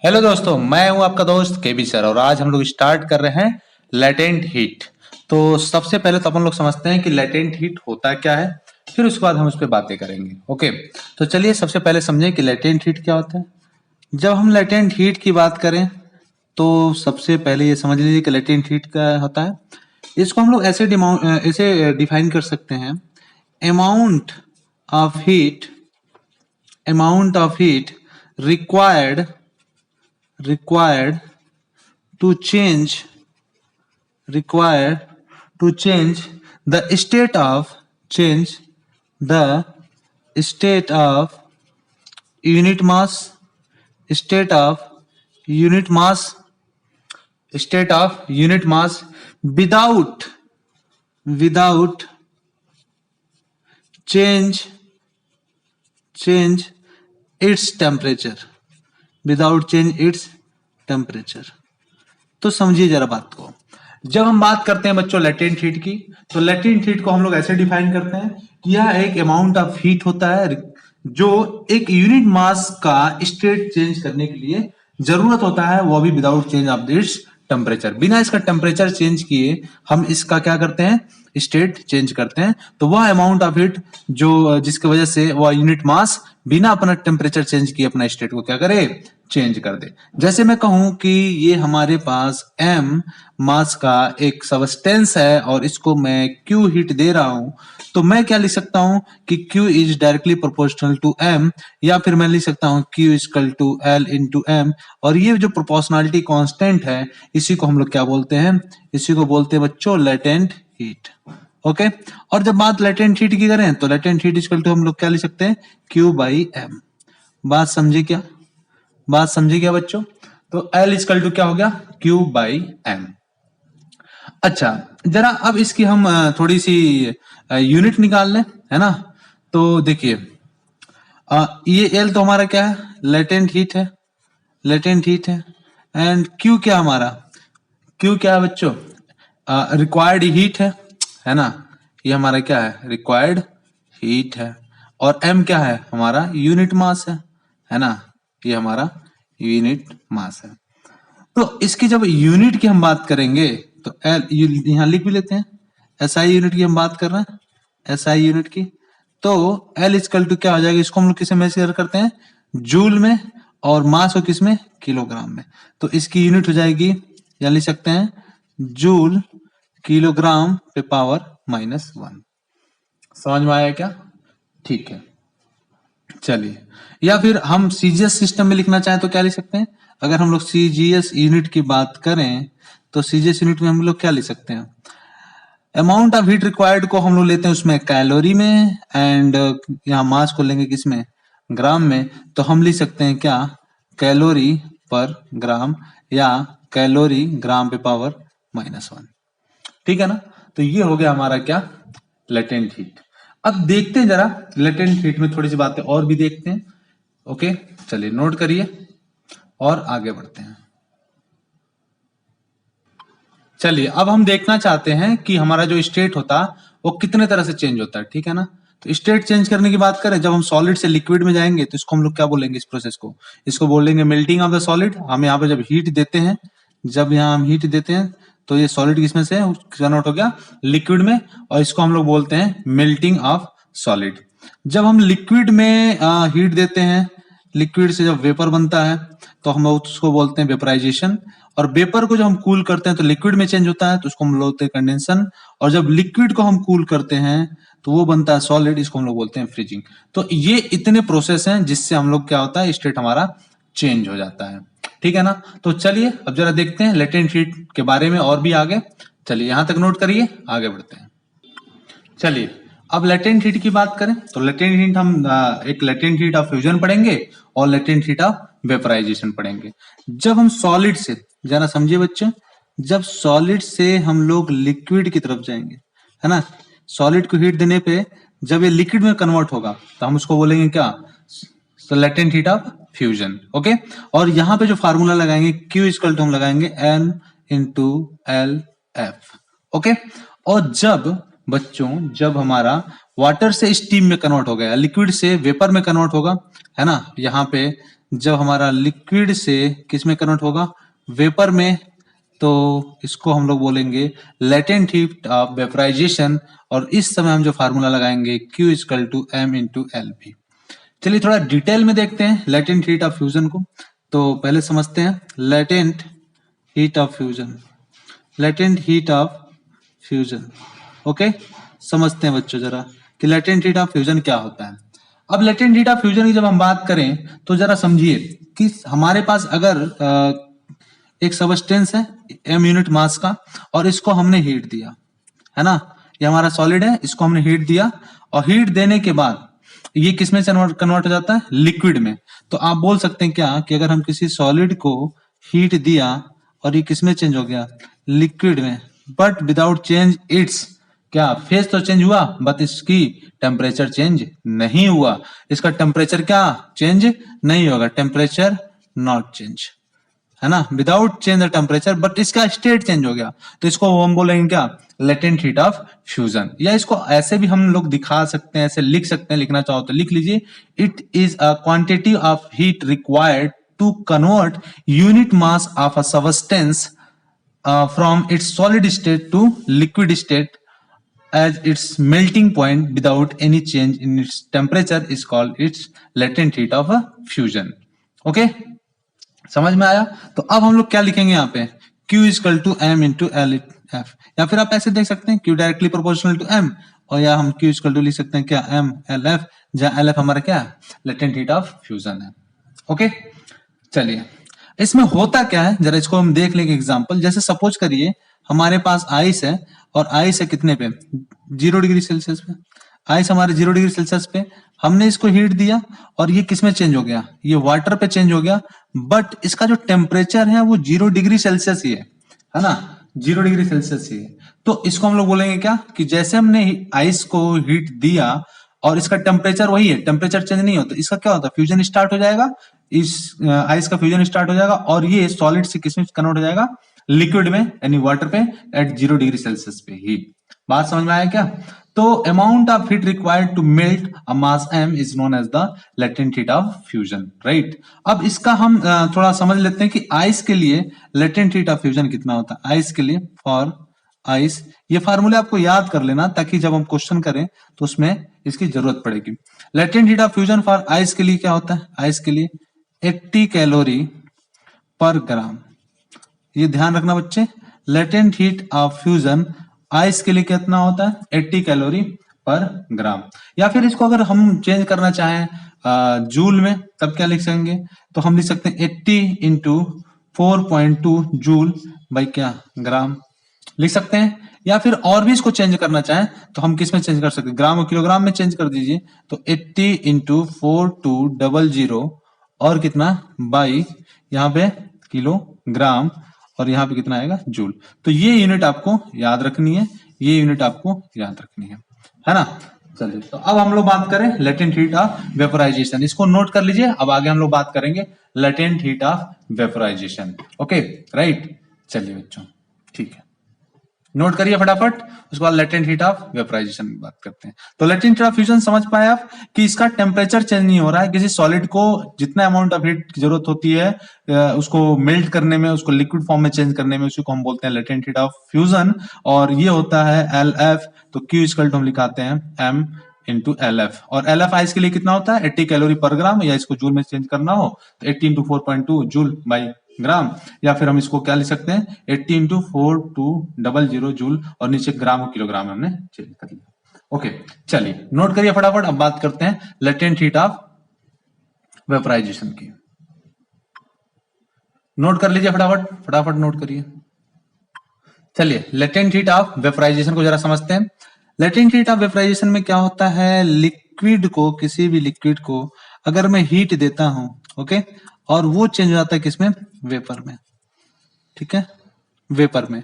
Hello दोस्तों, मैं हूं आपका दोस्त केबी सर और आज हम लोग स्टार्ट कर रहे हैं लेटेंट हीट। तो सबसे पहले तो अपन लोग समझते हैं कि लेटेंट हीट होता क्या है, फिर उसके बाद हम उस पर बातें करेंगे। ओके, तो चलिए सबसे पहले समझें कि लेटेंट हीट क्या होता है। जब हम लेटेंट हीट की बात करें तो सबसे पहले ये समझ लीजिए कि लेटेंट हीट क्या होता है। इसको हम लोग ऐसे डिफाइन कर सकते हैं। Amount of heat amount of heat required to change required to the state of change the state of unit mass state of unit mass state of unit mass without change its temperature without change its temperature। तो समझिए जरा बात को। जब हम बात करते हैं बच्चों लेटेंट हीट की, तो लेटेंट हीट को हम लोग ऐसे डिफाइन करते हैं कि यह एक अमाउंट ऑफ हीट होता है जो एक यूनिट मास का स्टेट चेंज करने के लिए जरूरत होता है, वो भी without change of this temperature. बिना इसका टेम्परेचर चेंज किए हम इसका क्या करते हैं, स्टेट चेंज करते हैं। तो वह अमाउंट ऑफ हीट जो जिसकी वजह से वह यूनिट मास बिना अपना टेम्परेचर चेंज किए अपना स्टेट को क्या करे, चेंज कर दे। जैसे मैं कहूं कि ये हमारे पास m मास का एक सबस्टेंस है और इसको मैं q हीट दे रहा हूं, तो मैं क्या लिख सकता हूं कि q is directly proportional to m, या फिर मैं लिख सकता हूं q equal to l into m। और ये जो प्रोपोर्शनलिटी कांस्टेंट है इसी को हम लोग क्या बोलते हैं, इसी को बोलते हैं बच्चों लेटेंट हीट। ओके, और जब बात लेटेंट हीट की करें तो लेटेंट हीट इक्वल टू हम लोग क्या लिख सकते हैं, q बाई m। बात समझे क्या, बात समझे क्या बच्चों? तो L इक्वल टू क्या हो गया, Q बाई M। अच्छा, जरा अब इसकी हम थोड़ी सी यूनिट निकाल लें, है ना। तो देखिए ये L तो हमारा क्या है, लेटेंट हीट है, लेटेंट हीट है। एंड Q क्या हमारा, Q क्या है बच्चों, रिक्वायर्ड हीट है ना। ये हमारा क्या है, रिक्वायर्ड हीट है। और M क्या है, हमारा यूनिट मास है ना। ये हमारा यूनिट मास है। तो इसकी जब यूनिट की हम बात करेंगे तो एल यहां लिख भी लेते हैं, एसआई यूनिट की हम बात कर रहे हैं, एसआई यूनिट की। तो एल इक्वल टू क्या हो जाएगा, इसको हम लोग किसे मेजर करते हैं, जूल में, और मास को किस में, किलोग्राम में। तो इसकी यूनिट हो जाएगी, या लिख सकते हैं जूल किलोग्राम पे पावर -1। समझ में आया क्या, ठीक है। चलिए, या फिर हम सीजीएस सिस्टम में लिखना चाहें तो क्या लिख सकते हैं, अगर हम लोग सीजीएस यूनिट की बात करें तो सीजीएस यूनिट में हम लोग क्या लिख सकते हैं, अमाउंट ऑफ हीट रिक्वायर्ड को हम लोग लेते हैं उसमें कैलोरी में, एंड यहाँ मास को लेंगे किसमें, ग्राम में। तो हम लिख सकते हैं क्या, कैलोरी पर ग्राम, या कैलोरी ग्राम पे पावर -1। ठीक है ना। तो ये हो गया हमारा क्या, लेटेंट हीट। अब देखते हैं जरा लेटेंट हीट में थोड़ी सी बातें और भी देखते हैं। ओके, चलिए नोट करिए और आगे बढ़ते हैं। चलिए, अब हम देखना चाहते हैं कि हमारा जो स्टेट होता वो कितने तरह से चेंज होता है, ठीक है ना। तो स्टेट चेंज करने की बात करें, जब हम सॉलिड से लिक्विड में जाएंगे तो इसको हम लोग क्या बोलेंगे, इस प्रोसेस को, इसको बोलेंगे मेल्टिंग ऑफ द सॉलिड। हम यहाँ पे जब हीट देते हैं, जब यहाँ हम हीट देते हैं तो ये सॉलिड किसमें से कन्वर्ट हो गया, लिक्विड में, और इसको हम लोग बोलते हैं मेल्टिंग ऑफ सॉलिड। जब हम लिक्विड में हीट देते हैं, लिक्विड से जब वेपर बनता है तो हम उसको बोलते हैं वेपराइजेशन। और वेपर को जब हम कूल करते हैं तो लिक्विड में चेंज होता है, तो उसको हम बोलते हैं कंडेंसन। और जब लिक्विड को हम कूल करते हैं तो वो बनता है सॉलिड, इसको हम लोग बोलते हैं फ्रीजिंग। तो ये इतने प्रोसेस हैं जिससे हम लोग क्या होता है, स्टेट हमारा चेंज हो जाता है, ठीक है ना। तो चलिए अब जरा देखते हैं लेटेंट हीट के बारे में और भी आगे। चलिए यहां तक नोट करिए, आगे बढ़ते हैं। चलिए, अब लेटेंट हीट की बात करें तो लेटेंट हीट हम एक लेटेंट हीट ऑफ फ्यूजन पढ़ेंगे और लेटेंट हीट ऑफ वेपराइजेशन पढ़ेंगे। जब हम सॉलिड से, जरा समझिए बच्चों, जब सॉलिड से हम लोग लिक्विड की तरफ जाएंगे, है ना, सॉलिड को हीट देने पे जब ये लिक्विड में कन्वर्ट होगा तो हम उसको बोलेंगे क्या, latent heat of fusion. Okay, और यहां पे जो फार्मूला लगाएंगे Q इक्वल टू हम लगाएंगे N into L F. Okay, और जब बच्चों, जब हमारा वाटर से स्टीम में कन्वर्ट हो गया, लिक्विड से वेपर में कन्वर्ट होगा, है ना, यहाँ पे जब हमारा लिक्विड से किस में कन्वर्ट होगा, वेपर में, तो इसको हम लोग बोलेंगे लेटेंट हीट ऑफ वेपराइजेशन। और इस समय हम जो फार्मूला लगाएंगे Q equal to M into L भी। चलिए थोड़ा डिटेल में देखते हैं लेटेंट हीट ऑफ फ्यूजन को। तो पहले समझते हैं latent heat of fusion, latent heat of fusion. Okay, समझते हैं बच्चों जरा कि लेटेंट हीट ऑफ फ्यूजन क्या होता है। अब लेटेंट हीट ऑफ फ्यूजन की जब हम बात करें तो जरा समझिए कि हमारे पास अगर एक सबस्टेंस है m यूनिट मास का, और इसको हमने हीट दिया, है ना, ये हमारा सॉलिड है, इसको हमने हीट दिया, और हीट देने के बाद ये किस में कन्वर्ट हो जाता है, लिक्विड में। तो आप बोल सकते हैं क्या कि अगर हम किसी सॉलिड को हीट दिया और ये किस में चेंज हो गया, लिक्विड में, बट विदाउट चेंज इट्स क्या फेज तो चेंज हुआ, बट इसकी टेम्परेचर चेंज नहीं हुआ। इसका टेम्परेचर क्या चेंज नहीं होगा, टेम्परेचर नॉट चेंज, है ना, without change the temperature, but इसका स्टेट चेंज हो गया, तो इसको हम बोलेंगे क्या, लेटेंट हीट ऑफ फ्यूजन। या इसको ऐसे भी हम लोग दिखा सकते हैं, ऐसे लिख सकते हैं, लिखना चाहो तो लिख लीजिए, it is a quantity of heat required to convert unit mass of a substance from its solid state to liquid state as its melting point without any change in its temperature is called its latent heat of a fusion. Okay, समझ में आया। तो अब हम लोग क्या लिखेंगे यहाँ पे, Q equal to M into L F, या फिर आप ऐसे देख सकते हैं Q directly proportional to M, और या हम Q इक्वल टू लिख सकते हैं क्या, M एल एफ, जहाँ एल एफ हमारा क्या लेटेंट हीट ऑफ फ्यूजन है। ओके, चलिए इसमें होता क्या है जरा इसको हम देख लेंगे एग्जांपल। जैसे सपोज करिए हमारे पास आइस है, और आइस है कितने पे, 0 डिग्री सेल्सियस पे, आइस हमारे 0 डिग्री सेल्सियस पे, हमने इसको हीट दिया और ये किस में चेंज हो गया, ये वाटर पे चेंज हो गया, बट इसका जो टेम्परेचर है वो 0 डिग्री सेल्सियस ही है ना, 0 डिग्री सेल्सियस ही है। तो इसको हम लोग बोलेंगे क्या कि जैसे हमने आइस को हीट दिया और इसका टेम्परेचर वही है, टेम्परेचर चेंज नहीं होता, इसका क्या होता है, फ्यूजन स्टार्ट हो जाएगा, इस आइस का फ्यूजन स्टार्ट हो जाएगा, और ये सॉलिड से किस में कन्वर्ट हो जाएगा, लिक्विड में, यानी वाटर पे एट 0 डिग्री सेल्सियस पे ही। बात समझ में आया क्या। तो amount of heat required to melt a mass m is known as the latent heat of fusion, right. अब इसका हम थोड़ा समझ लेते हैं कि आइस के लिए लेटेंट हीट ऑफ फ्यूजन कितना होता है। आइस के लिए, फॉर आइस, ये फार्मूले आपको याद कर लेना ताकि जब हम क्वेश्चन करें तो उसमें इसकी जरूरत पड़ेगी। Latent heat of fusion for ice के लिए क्या होता है, आइस के लिए 80 कैलोरी पर ग्राम। ये ध्यान रखना बच्चे, latent heat of fusion ice के लिए कितना होता है, 80 कैलोरी पर ग्राम। या फिर इसको अगर हम चेंज करना चाहें जूल में, तब क्या लिख सकेंगे, तो हम लिख सकते हैं 80 इंटू 4.2 जूल बाई क्या ग्राम लिख सकते हैं। या फिर और भी इसको चेंज करना चाहें तो हम किस में चेंज कर सकते हैं, ग्राम और किलोग्राम में चेंज कर दीजिए। तो 80 इंटू 4200 और कितना बाई यहाँ पे किलोग्राम, और यहाँ पे कितना आएगा, जूल। तो ये यूनिट आपको याद रखनी है, ये यूनिट आपको याद रखनी है ना। चलिए तो अब हम लोग बात करें लेटेंट हीट ऑफ वेपोराइजेशन, इसको नोट कर लीजिए। अब आगे हम लोग बात करेंगे latent heat of vaporisation. Okay right, चलिए बच्चों ठीक है, नोट करिए फटाफट, उसके बाद लेटेंट हीट ऑफ वेपोराइजेशन की बात करते हैं। तो लेटेंट हीट ऑफ फ्यूजन समझ पाए आप कि इसका टेम्परेचर चेंज नहीं हो रहा है, किसी सॉलिड को जितना अमाउंट ऑफ हीट की जरूरत होती है उसको मेल्ट करने में, उसको लिक्विड फॉर्म में चेंज करने में, उसी को हम बोलते हैं लेटेंट हीट ऑफ फ्यूजन, और ये होता है एल एफ। तो क्यू इक्वल टू हम लिखाते हैं एम इंटू एल एफ, और एल एफ आइस के लिए कितना होता है 80 कैलोरी पर ग्राम, या इसको जूल में चेंज करना हो तो 80 इंटू 4.2 जूल बाई ग्राम, या फिर हम इसको क्या लिख सकते हैं 80 इंटू 4200 जूल, और नीचे ग्राम और किलोग्राम में हमने चेंज कर लिया। ओके चलिए नोट करिए फटाफट। अब बात करते हैं लेटेंट हीट ऑफ वेपोराइजेशन की, नोट कर लीजिए फटाफट, फटाफट नोट करिए। चलिए लेटेंट हीट ऑफ वेपोराइजेशन को जरा समझते हैं। लेटेंट हीट ऑफ वेपोराइजेशन में क्या होता है, लिक्विड को, किसी भी लिक्विड को अगर मैं हीट देता हूं, ओके, और वो चेंज हो जाता है किसमें, वेपर में, ठीक है, वेपर में।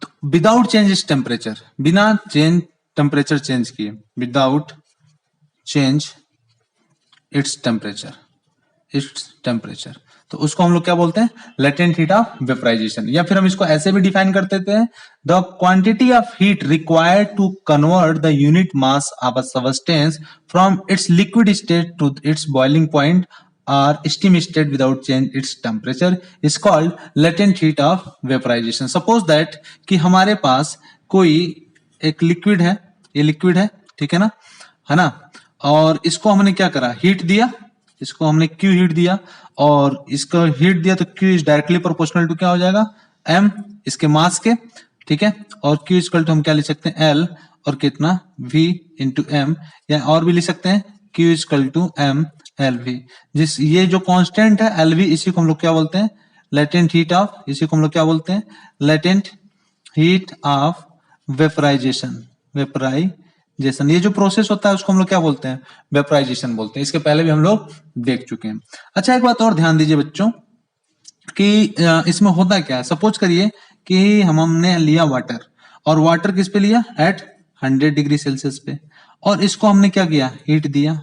तो विदाउट चेंज इस टेम्परेचर, बिना चेंज टेम्परेचर चेंज किए, without change its temperature, its temperature, तो उसको हम लोग क्या बोलते हैं, लेटेंट हीट ऑफ वेपोराइजेशन। या फिर हम इसको ऐसे भी डिफाइन कर देते हैं, the quantity of heat required to convert the unit mass of a substance from its liquid state to its boiling point or steam state without change its temperature is called latent heat of vaporization. Suppose that कि हमारे पास कोई एक liquid है, ये liquid है, ठीक है ना, और इसको हमने क्या करा, हीट दिया, इसको हमने Q हीट दिया, और इसको हीट दिया तो Q is directly proportional to क्या हो जाएगा, M इसके मास के, ठीक है, और Q इक्वल टू हम क्या लिख सकते हैं, L और कितना V इंटू M, या और भी लिख सकते हैं Q equal to M LV। जिस ये जो कांस्टेंट है LV, इसी को हम लोग क्या बोलते हैं, लेटेंट हीट ऑफ, इसी को हम लोग क्या बोलते हैं, latent heat of vaporisation. Vaporisation ये जो प्रोसेस होता है उसको हम लोग क्या बोलते हैं, वेपराइजेशन बोलते हैं। इसके पहले भी हम लोग देख चुके हैं। अच्छा, एक बात और ध्यान दीजिए बच्चों कि इसमें होता क्या है, सपोज करिए कि हमने लिया वाटर, और वाटर किस पे लिया, एट 100 डिग्री सेल्सियस पे, और इसको हमने क्या किया, हीट दिया,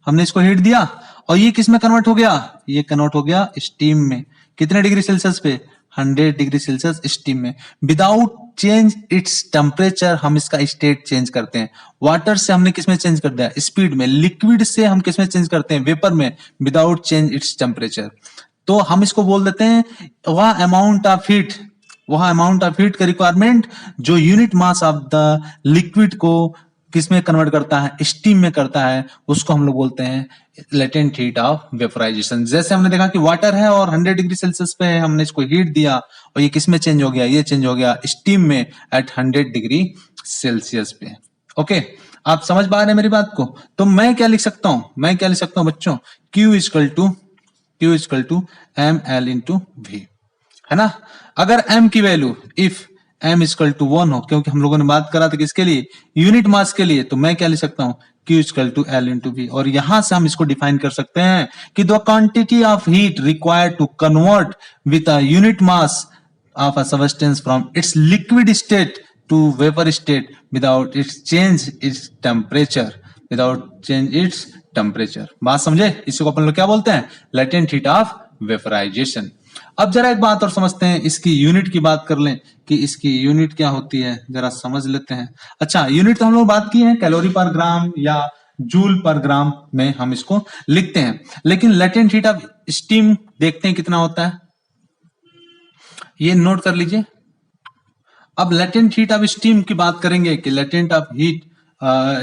हमने इसको हीट दिया, और ये किस में कन्वर्ट हो गया, ये कन्वर्ट हो गया स्टीम में। कितने डिग्री सेल्सियस पे, 100 डिग्री सेल्सियस स्टीम में। विदाउट चेंज इट्स टेम्परेचर हम इसका स्टेट चेंज करते हैं। वाटर से हमने किसमें चेंज कर दिया, स्पीड में। लिक्विड से हम किसमें चेंज करते हैं, वेपर में, विदाउट चेंज इट्स टेम्परेचर। तो हम इसको बोल देते हैं वह अमाउंट ऑफ हीट का रिक्वायरमेंट जो unit mass of the liquid को किसमें कन्वर्ट करता है, स्टीम में करता है, उसको हम लोग बोलते हैं लेटेंट हीट ऑफ वेपराइजेशन। जैसे हमने देखा कि वाटर है और 100 डिग्री सेल्सियस पे है, हमने इसको हीट दिया और ये किसमें चेंज हो गया, ये चेंज हो गया स्टीम में एट 100 डिग्री सेल्सियस पे। ओके, आप समझ पा रहे हैं मेरी बात को। तो मैं क्या लिख सकता हूं, बच्चों, Q equal to M L into V, है ना। अगर m की value, if m equal to 1 हो, क्योंकि हम लोगों ने बात करा था किसके लिए, यूनिट मास के लिए, तो मैं क्या लिख सकता हूं, Q equal to L into V। और यहां से हम इसको डिफाइन कर सकते हैं कि the quantity of heat required to convert with a unit mass of a substance from its liquid state to vapour state without its change its temperature. बात समझे, इसको अपन लोग क्या बोलते हैं, लेटेंट हीट ऑफ वेपराइजेशन। अब जरा एक बात और समझते हैं, इसकी यूनिट की बात कर लें कि इसकी यूनिट क्या होती है, जरा समझ लेते हैं। अच्छा, यूनिट तो हम लोग बात की है, कैलोरी पर ग्राम या जूल पर ग्राम में हम इसको लिखते हैं, लेकिन लेटेंट हीट ऑफ स्टीम देखते हैं कितना होता है, ये नोट कर लीजिए। अब लेटेंट हीट ऑफ स्टीम की बात करेंगे कि लेटेंट ऑफ हीट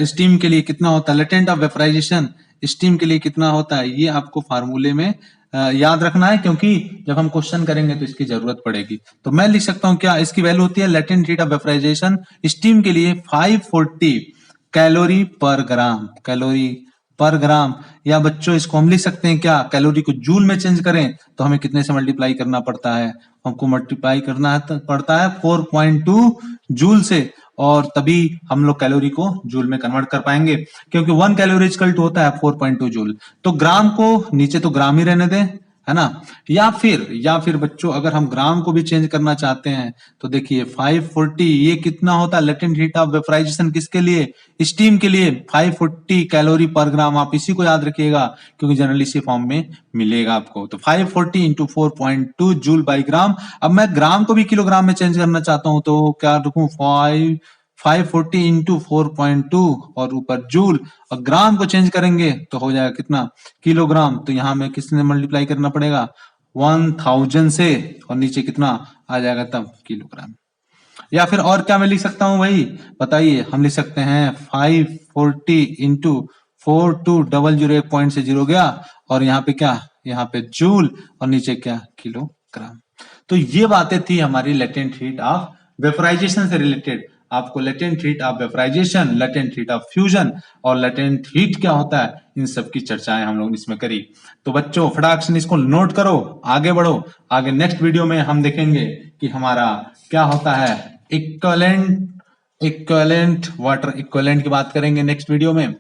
स्टीम के लिए कितना होता है, लेटेंट ऑफ वेपराइजेशन स्टीम के लिए कितना होता है, ये आपको फार्मूले में याद रखना है, क्योंकि जब हम क्वेश्चन करेंगे तो इसकी जरूरत पड़ेगी। तो मैं लिख सकता हूं क्या, इसकी वैल्यू होती है latent heat of vaporisation steam के लिए 540 कैलोरी पर ग्राम, या बच्चों इसको हम लिख सकते हैं क्या, कैलोरी को जूल में चेंज करें तो हमें कितने से मल्टीप्लाई करना पड़ता है, हमको मल्टीप्लाई करना पड़ता है 4.2 जूल से, और तभी हम लोग कैलोरी को जूल में कन्वर्ट कर पाएंगे, क्योंकि 1 कैलोरी इक्वल टू होता है 4.2 जूल। तो ग्राम को नीचे तो ग्राम ही रहने दें, है ना, या फिर बच्चों अगर हम ग्राम को भी चेंज करना चाहते हैं तो देखिए 540 ये कितना होता है, लेटेंट हीट ऑफ वेपराइजेशन किसके लिए, स्टीम के लिए 540 कैलोरी पर ग्राम। आप इसी को याद रखिएगा क्योंकि जनरली इसी फॉर्म में मिलेगा आपको। तो 540 इंटू 4.2 जूल बाई ग्राम। अब मैं ग्राम को भी किलोग्राम में चेंज करना चाहता हूं तो क्या रखूं, 540 इंटू 4.2 और ऊपर जूल, और ग्राम को चेंज करेंगे तो हो जाएगा कितना, किलोग्राम। तो यहां में किसने मल्टीप्लाई करना पड़ेगा 1000 से, और नीचे कितना आ जाएगा तब किलोग्राम। या फिर और क्या मैं लिख सकता हूं भाई, बताइए। हम लिख सकते हैं 540 इंटू 4200, एक पॉइंट से जीरो गया, और यहाँ पे क्या, यहाँ पे जूल, और नीचे क्या, किलोग्राम। तो ये बातें थी हमारी लेटेंट हीट ऑफ वेपराइजेशन से रिलेटेड। आपको latent heat of vaporisation, latent heat of fusion और लेटेंट हीट क्या होता है, इन सब की चर्चाएं हम लोग इसमें करी। तो बच्चों फटाक से इसको नोट करो, आगे बढ़ो। आगे नेक्स्ट वीडियो में हम देखेंगे कि हमारा क्या होता है इक्विवेलेंट वाटर इक्विवेलेंट की बात करेंगे नेक्स्ट वीडियो में।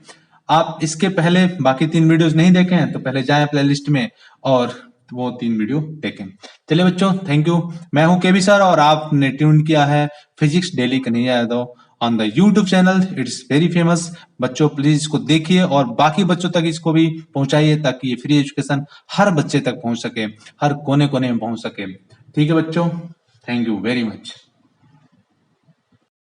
आप इसके पहले बाकी 3 वीडियोस नहीं देखे हैं तो पहले जाएं प्लेलिस्ट में और वो 3 वीडियो देखें। चलिए बच्चों, थैंक यू। मैं हूं केबी सर और आपने ट्यून किया है physics daily Kanhaiya Yadav on the YouTube channel. It's very famous. बच्चों प्लीज इसको देखिए और बाकी बच्चों तक इसको भी पहुंचाइए ताकि ये फ्री एजुकेशन हर बच्चे तक पहुंच सके, हर कोने कोने में पहुंच सके। ठीक है बच्चों, थैंक यू वेरी मच।